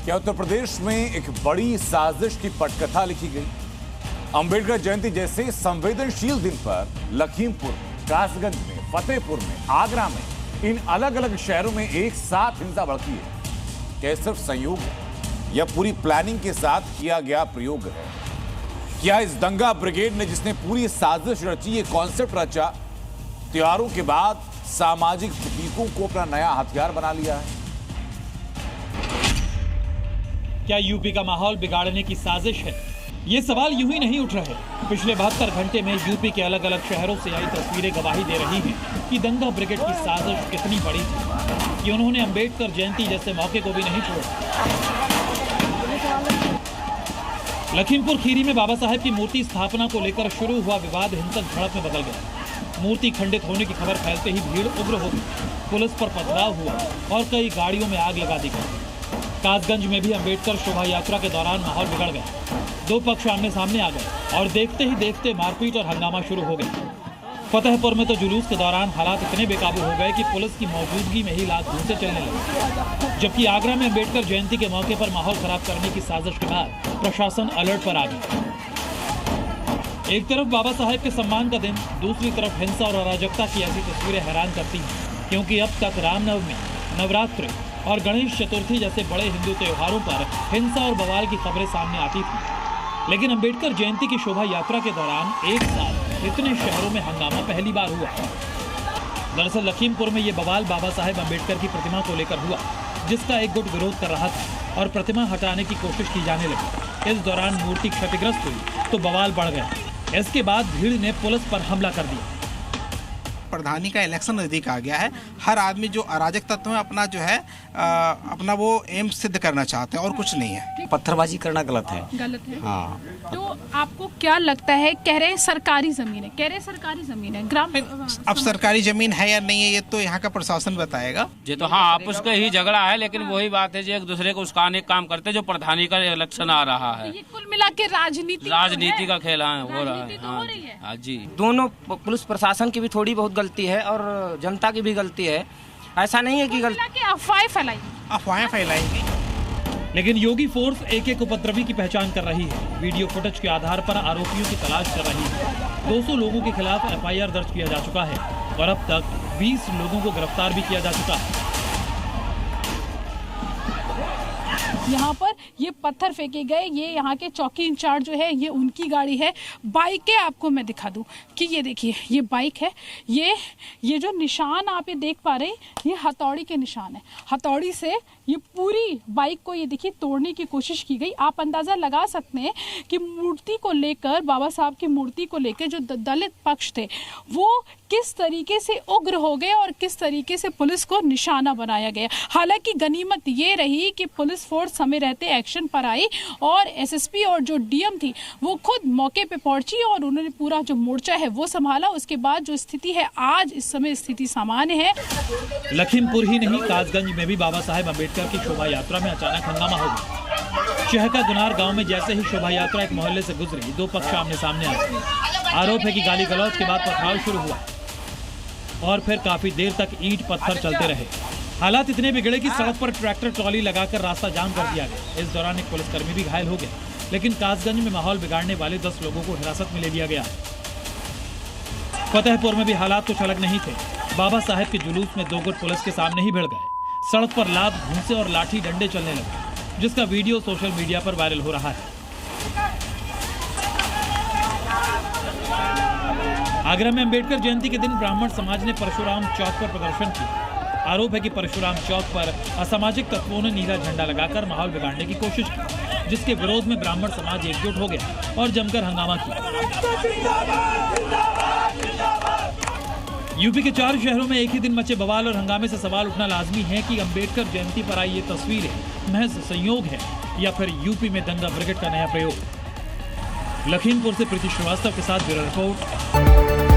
क्या उत्तर प्रदेश में एक बड़ी साजिश की पटकथा लिखी गई? अंबेडकर जयंती जैसे संवेदनशील दिन पर लखीमपुर, कासगंज में, फतेहपुर में, आगरा में, इन अलग अलग शहरों में एक साथ हिंसा भड़की है। क्या सिर्फ संयोग है या पूरी प्लानिंग के साथ किया गया प्रयोग है? क्या इस दंगा ब्रिगेड ने, जिसने पूरी साजिश रची, ये कॉन्सेप्ट रचा, त्योहारों के बाद सामाजिक प्रतीकों को अपना नया हथियार बना लिया है? क्या यूपी का माहौल बिगाड़ने की साजिश है? ये सवाल यूं ही नहीं उठ रहे। पिछले 72 घंटे में यूपी के अलग अलग शहरों से आई तस्वीरें गवाही दे रही हैं कि दंगा ब्रिगेड की साजिश कितनी बड़ी थी कि उन्होंने अंबेडकर जयंती जैसे मौके को भी नहीं छोड़ा। लखीमपुर खीरी में बाबा साहेब की मूर्ति स्थापना को लेकर शुरू हुआ विवाद हिंसक झड़प में बदल गया। मूर्ति खंडित होने की खबर फैलते ही भीड़ उग्र हो गई, पुलिस पर पथराव हुआ और कई गाड़ियों में आग लगा दी गई। कासगंज में भी अंबेडकर शोभा यात्रा के दौरान माहौल बिगड़ गया। दो पक्ष आमने सामने आ गए और देखते ही देखते मारपीट और हंगामा शुरू हो गया। फतेहपुर में तो जुलूस के दौरान हालात इतने बेकाबू हो गए कि पुलिस की मौजूदगी में ही लात घूंसे चलने लगे। जबकि आगरा में अंबेडकर जयंती के मौके पर माहौल खराब करने की साजिश के बाद प्रशासन अलर्ट पर आ गया। एक तरफ बाबा साहेब के सम्मान का दिन, दूसरी तरफ हिंसा और अराजकता की ऐसी तस्वीरें हैरान करती हैं, क्योंकि अब तक रामनवमी, नवरात्रि और गणेश चतुर्थी जैसे बड़े हिंदू त्योहारों पर हिंसा और बवाल की खबरें सामने आती थी, लेकिन अंबेडकर जयंती की शोभा यात्रा के दौरान एक साथ इतने शहरों में हंगामा पहली बार हुआ। दरअसल लखीमपुर में ये बवाल बाबा साहेब अंबेडकर की प्रतिमा को लेकर हुआ, जिसका एक गुट विरोध कर रहा था और प्रतिमा हटाने की कोशिश की जाने लगी। इस दौरान मूर्ति क्षतिग्रस्त हुई तो बवाल बढ़ गया। इसके बाद भीड़ ने पुलिस पर हमला कर दिया। प्रधानी का इलेक्शन नजदीक आ गया है। हर आदमी जो अराजक तत्व है अपना जो है अपना वो एम सिद्ध करना चाहते हैं और कुछ नहीं है। पत्थरबाजी करना गलत है। गलत है। हाँ। तो आपको क्या लगता है? कह रहे हैं सरकारी जमीन है, कह रहे हैं सरकारी जमीन है, ग्राम अब सरकारी जमीन है या नहीं है ये तो यहाँ का प्रशासन बताएगा। ये तो हाँ आपस का ही झगड़ा है, लेकिन वही बात है जो एक दूसरे को उस्काने का काम करते, जो प्रधानी का इलेक्शन आ रहा है। ये कुल मिला के राजनीति का खेल हो रहा है। हाँ जी, दोनों पुलिस प्रशासन की भी थोड़ी बहुत गलती है और जनता की भी गलती है। ऐसा नहीं है कि अफवाहें फैलाएंगे। लेकिन योगी फोर्स एक एक उपद्रवी की पहचान कर रही है, वीडियो फुटेज के आधार पर आरोपियों की तलाश कर रही है। 200 लोगों के खिलाफ FIR दर्ज किया जा चुका है और अब तक 20 लोगों को गिरफ्तार भी किया जा चुका है। यहाँ पर ये पत्थर फेंके गए, ये यहाँ के चौकी इंचार्ज जो है ये उनकी गाड़ी है। बाइकें आपको मैं दिखा दूँ कि ये देखिए ये बाइक है, ये जो निशान आप ये देख पा रहे हैं ये हथौड़ी के निशान है। हथौड़ी से ये पूरी बाइक को ये देखिए तोड़ने की कोशिश की गई। आप अंदाज़ा लगा सकते हैं कि मूर्ति को लेकर, बाबा साहब की मूर्ति को लेकर जो दलित पक्ष थे वो किस तरीके से उग्र हो गए और किस तरीके से पुलिस को निशाना बनाया गया। हालांकि गनीमत ये रही कि पुलिस फोर्स समय रहते एक्शन पर आई और SSP और जो DM थी वो खुद मौके पे पहुंची और उन्होंने पूरा जो मोर्चा है वो संभाला। उसके बाद जो स्थिति है आज इस समय स्थिति सामान्य है। लखीमपुर ही नहीं, कासगंज में भी बाबा साहेब अंबेडकर की शोभा यात्रा में अचानक हंगामा हो गया। शहका गुनार गांव में जैसे ही शोभा यात्रा एक मोहल्ले से गुजरी, दो पक्ष आमने सामने आ गए। आरोप है कि गाली गलौज के बाद पथराव शुरू हुआ और फिर काफी देर तक ईंट पत्थर चलते रहे। हालात इतने बिगड़े कि सड़क पर ट्रैक्टर ट्रॉली लगाकर रास्ता जाम कर दिया गया। इस दौरान एक पुलिसकर्मी भी घायल हो गया, लेकिन कासगंज में माहौल बिगाड़ने वाले 10 लोगों को हिरासत में ले लिया गया। फतेहपुर में भी हालात कुछ अलग नहीं थे। बाबा साहेब के जुलूस में 2 गुट पुलिस के सामने ही भिड़ गए। सड़क पर लात, घूंसे और लाठी डंडे चलने लगे, जिसका वीडियो सोशल मीडिया पर वायरल हो रहा है। आगरा में अंबेडकर जयंती के दिन ब्राह्मण समाज ने परशुराम चौक पर प्रदर्शन किया। आरोप है कि परशुराम चौक पर असामाजिक तत्वों ने नीला झंडा लगाकर माहौल बिगाड़ने की कोशिश की, जिसके विरोध में ब्राह्मण समाज एकजुट हो गया और जमकर हंगामा किया। यूपी के 4 शहरों में एक ही दिन मचे बवाल और हंगामे से सवाल उठना लाजमी है कि अंबेडकर जयंती पर आई ये तस्वीरें महज संयोग है या फिर यूपी में दंगा ब्रिगेड का नया प्रयोग। लखीमपुर से प्रीति श्रीवास्तव के साथ ब्यूरो रिपोर्ट।